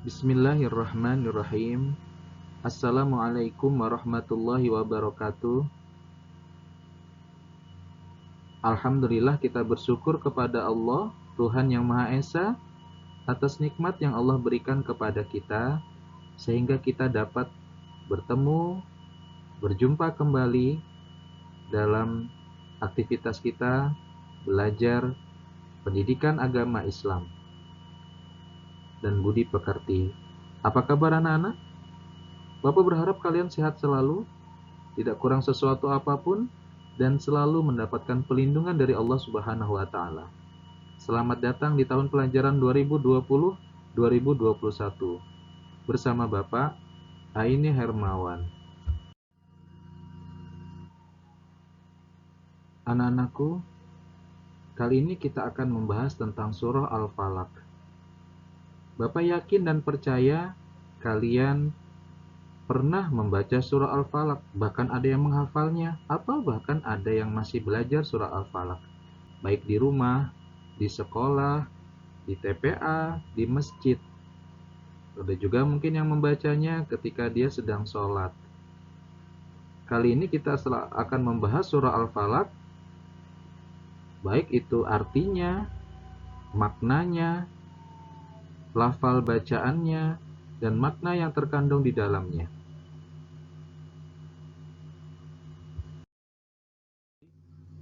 Bismillahirrahmanirrahim. Assalamualaikum warahmatullahi wabarakatuh. Alhamdulillah, kita bersyukur kepada Allah, Tuhan yang Maha Esa, atas nikmat yang Allah berikan kepada kita, sehingga kita dapat bertemu, berjumpa kembali dalam aktivitas kita belajar pendidikan agama Islam dan budi pekerti. Apa kabar anak-anak? Bapak berharap kalian sehat selalu, tidak kurang sesuatu apapun, dan selalu mendapatkan pelindungan dari Allah Subhanahu wa Ta'ala. Selamat datang di tahun pelajaran 2020-2021 bersama Bapak Aini Hermawan. Anak-anakku, kali ini kita akan membahas tentang surah Al-Falaq. Bapak yakin dan percaya kalian pernah membaca surah Al-Falaq, bahkan ada yang menghafalnya, atau bahkan ada yang masih belajar surah Al-Falaq, baik di rumah, di sekolah, di TPA, di masjid. Ada juga mungkin yang membacanya ketika dia sedang sholat. Kali ini kita akan membahas surah Al-Falaq, baik itu artinya, maknanya, lafal bacaannya, dan makna yang terkandung di dalamnya.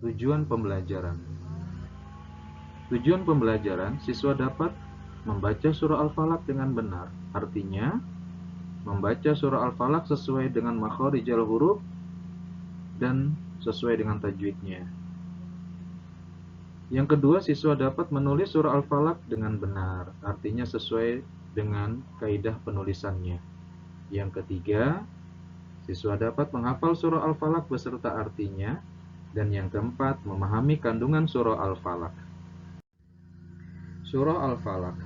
Tujuan pembelajaran. Tujuan pembelajaran, siswa dapat membaca surah Al-Falaq dengan benar. Artinya, membaca surah Al-Falaq sesuai dengan makharijal huruf dan sesuai dengan tajwidnya. Yang kedua, siswa dapat menulis surah Al-Falaq dengan benar. Artinya sesuai dengan kaidah penulisannya. Yang ketiga, siswa dapat menghafal surah Al-Falaq beserta artinya. Dan yang keempat, memahami kandungan surah Al-Falaq. Surah Al-Falaq.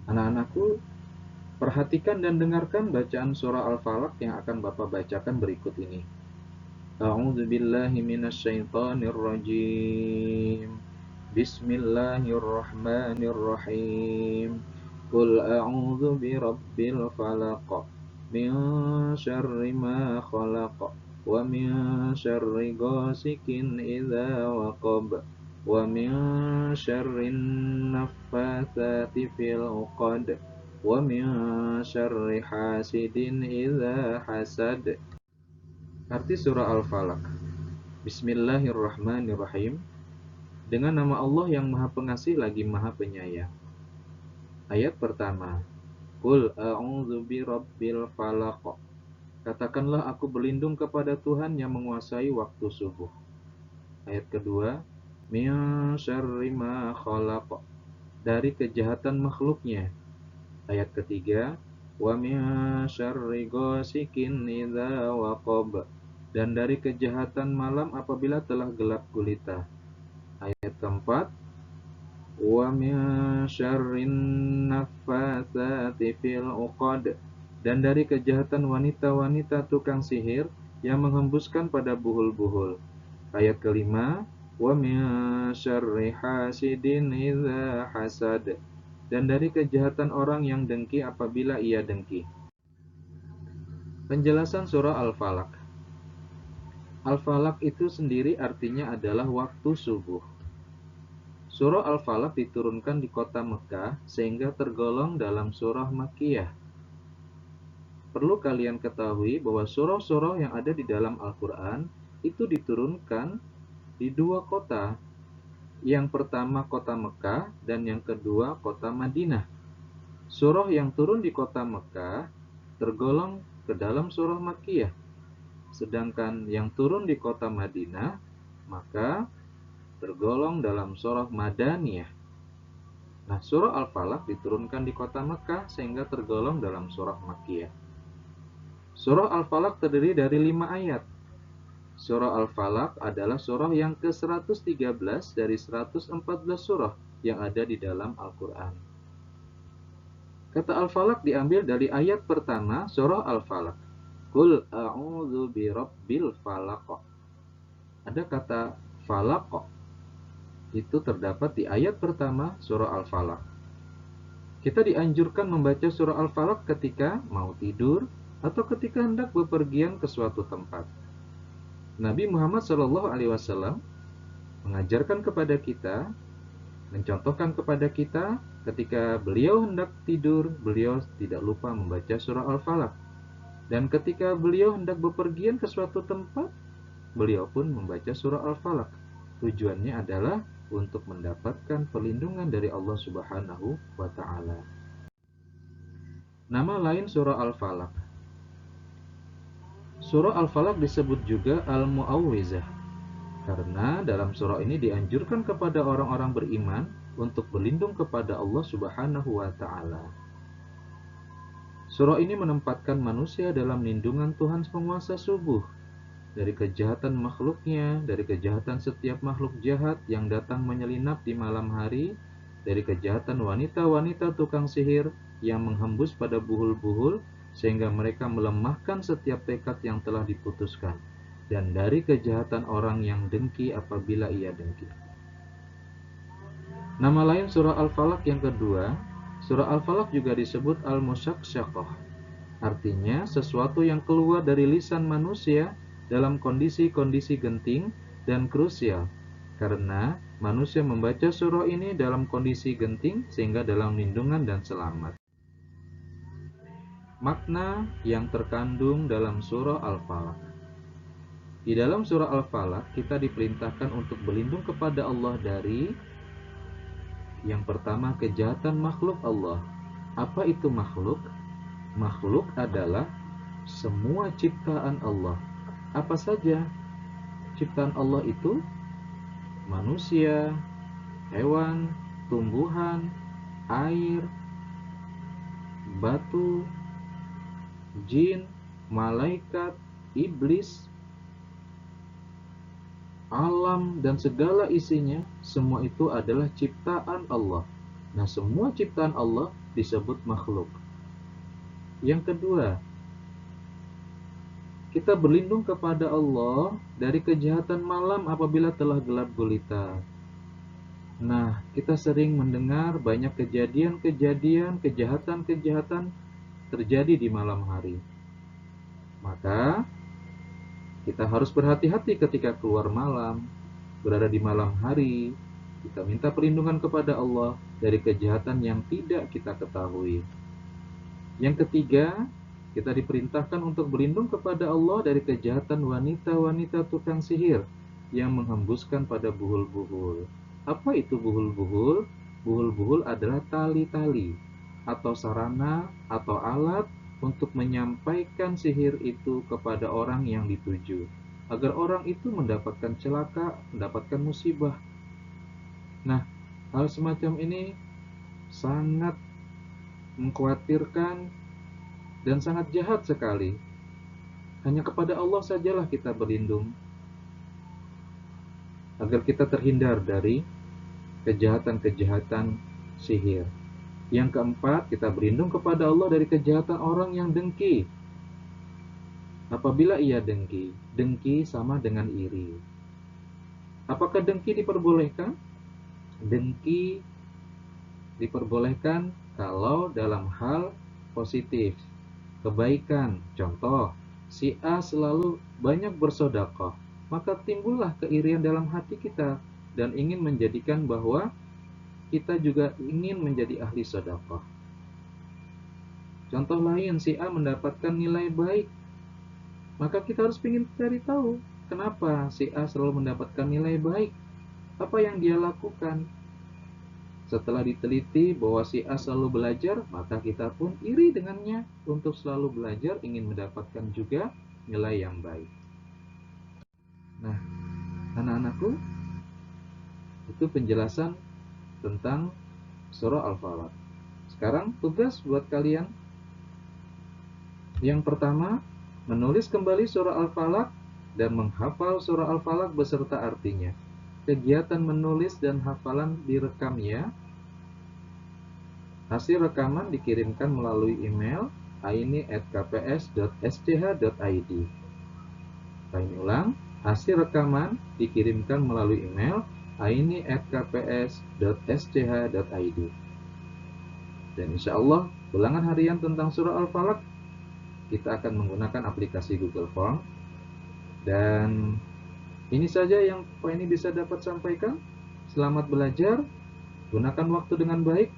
Anak-anakku, perhatikan dan dengarkan bacaan surah Al-Falaq yang akan Bapak bacakan berikut ini. A'udzu billahi minasyaitonir rajim. Bismillahirrahmanirrahim. Qul a'udzu birabbil falaq. Min syarri ma khalaq. Wa min syarri ghasikin idza waqab. Wa min syarrin naffatsati fil 'uqad. Wa min syarri hasidin idza hasad. Arti surah Al-Falaq. Bismillahirrahmanirrahim. Dengan nama Allah yang Maha Pengasih lagi Maha Penyayang. Ayat pertama. Qul a'udzu birabbil falaq. Katakanlah aku berlindung kepada Tuhan yang menguasai waktu subuh. Ayat kedua. Min syarri ma khalaq. Dari kejahatan makhluknya. Ayat ketiga. Wa min syarri ghasikin idza waqab. Dan dari kejahatan malam apabila telah gelap gulita. Ayat keempat. Wa min syarrin naffatsati fil 'uqad. Dan dari kejahatan wanita-wanita tukang sihir yang menghembuskan pada buhul-buhul. Ayat kelima. Wa min syarri hasidin idza hasad. Dan dari kejahatan orang yang dengki apabila ia dengki. Penjelasan surah Al-Falaq. Al-Falaq itu sendiri artinya adalah waktu subuh. Surah Al-Falaq diturunkan di kota Mekah sehingga tergolong dalam surah Makkiyah. Perlu kalian ketahui bahwa surah-surah yang ada di dalam Al-Quran itu diturunkan di dua kota. Yang pertama kota Mekah dan yang kedua kota Madinah. Surah yang turun di kota Mekah tergolong ke dalam surah Makkiyah. Sedangkan yang turun di kota Madinah maka tergolong dalam surah Madaniyah. Nah, surah Al-Falaq diturunkan di kota Mekah sehingga tergolong dalam surah Makkiyah. Surah Al-Falaq terdiri dari 5 ayat. Surah Al-Falaq adalah surah yang ke-113 dari 114 surah yang ada di dalam Al-Quran. Kata Al-Falaq diambil dari ayat pertama surah Al-Falaq. Qul a'udzu birabbil falaq. Ada kata falaq. itu terdapat di ayat pertama surah Al-Falaq. Kita dianjurkan membaca surah Al-Falaq ketika mau tidur atau ketika hendak bepergian ke suatu tempat. Nabi Muhammad SAW mengajarkan kepada kita, mencontohkan kepada kita, ketika beliau hendak tidur, beliau tidak lupa membaca surah Al-Falaq. Dan ketika beliau hendak bepergian ke suatu tempat, beliau pun membaca surah Al-Falaq. Tujuannya adalah untuk mendapatkan perlindungan dari Allah Subhanahu wa Ta'ala. Nama lain surah Al-Falaq. Surah Al-Falaq disebut juga Al-Mu'awwizah karena dalam surah ini dianjurkan kepada orang-orang beriman untuk berlindung kepada Allah Subhanahu wa Ta'ala. Surah ini menempatkan manusia dalam lindungan Tuhan penguasa subuh dari kejahatan makhluknya, dari kejahatan setiap makhluk jahat yang datang menyelinap di malam hari, dari kejahatan wanita-wanita tukang sihir yang menghembus pada buhul-buhul sehingga mereka melemahkan setiap tekad yang telah diputuskan, dan dari kejahatan orang yang dengki apabila ia dengki. Nama lain surah Al-Falaq yang kedua, surah Al-Falaq juga disebut Al-Musyaqqah. Artinya sesuatu yang keluar dari lisan manusia dalam kondisi-kondisi genting dan krusial, karena manusia membaca surah ini dalam kondisi genting sehingga dalam lindungan dan selamat. Makna yang terkandung dalam surah Al-Falaq. Di dalam surah Al-Falaq kita diperintahkan untuk berlindung kepada Allah dari yang pertama, kejahatan makhluk Allah. Apa itu makhluk? Makhluk adalah semua ciptaan Allah. Apa saja ciptaan Allah itu? Manusia, hewan, tumbuhan, air, batu, jin, malaikat, iblis, alam, dan segala isinya, semua itu adalah ciptaan Allah. Nah, semua ciptaan Allah disebut makhluk. Yang kedua, kita berlindung kepada Allah dari kejahatan malam apabila telah gelap gulita. Nah, kita sering mendengar banyak kejadian-kejadian, kejahatan-kejahatan terjadi di malam hari. Maka, kita harus berhati-hati ketika keluar malam, berada di malam hari. Kita minta perlindungan kepada Allah dari kejahatan yang tidak kita ketahui. Yang ketiga, kita diperintahkan untuk berlindung kepada Allah dari kejahatan wanita-wanita tukang sihir yang menghembuskan pada buhul-buhul. Apa itu buhul-buhul? Buhul-buhul adalah tali-tali atau sarana atau alat untuk menyampaikan sihir itu kepada orang yang dituju, agar orang itu mendapatkan celaka, mendapatkan musibah. Nah, hal semacam ini sangat mengkhawatirkan dan sangat jahat sekali. Hanya kepada Allah sajalah kita berlindung agar kita terhindar dari kejahatan-kejahatan sihir. Yang keempat, kita berlindung kepada Allah dari kejahatan orang yang dengki. Apabila ia dengki, dengki sama dengan iri. Apakah dengki diperbolehkan? Dengki diperbolehkan kalau dalam hal positif, kebaikan. Contoh, si A selalu banyak bersedekah, maka timbullah keirian dalam hati kita dan ingin menjadikan bahwa kita juga ingin menjadi ahli sedekah. Contoh lain, si A mendapatkan nilai baik, maka kita harus ingin cari tahu kenapa si A selalu mendapatkan nilai baik, apa yang dia lakukan. Setelah diteliti bahwa si A selalu belajar, maka kita pun iri dengannya untuk selalu belajar, ingin mendapatkan juga nilai yang baik. Nah, anak-anakku, itu penjelasan tentang surah Al-Falaq. Sekarang tugas buat kalian. Yang pertama, menulis kembali surah Al-Falaq dan menghafal surah Al-Falaq beserta artinya. Kegiatan menulis dan hafalan direkam ya. Hasil rekaman dikirimkan melalui email aini@kps.sch.id. Kami ulang, hasil rekaman dikirimkan melalui email aini@kps.sch.id. Dan insya Allah ulangan harian tentang surah Al-Falaq kita akan menggunakan aplikasi Google Form. Dan ini saja yang Pak ini bisa dapat sampaikan. Selamat belajar, gunakan waktu dengan baik,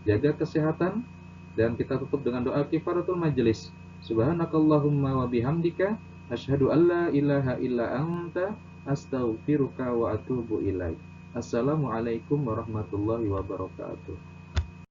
jaga kesehatan, dan kita tutup dengan doa kifaratul majelis. Subhanakallahumma wa bihamdika asyhadu an la ilaha illa anta astaghfiruka wa atubu ilaik. Assalamualaikum warahmatullahi wabarakatuh.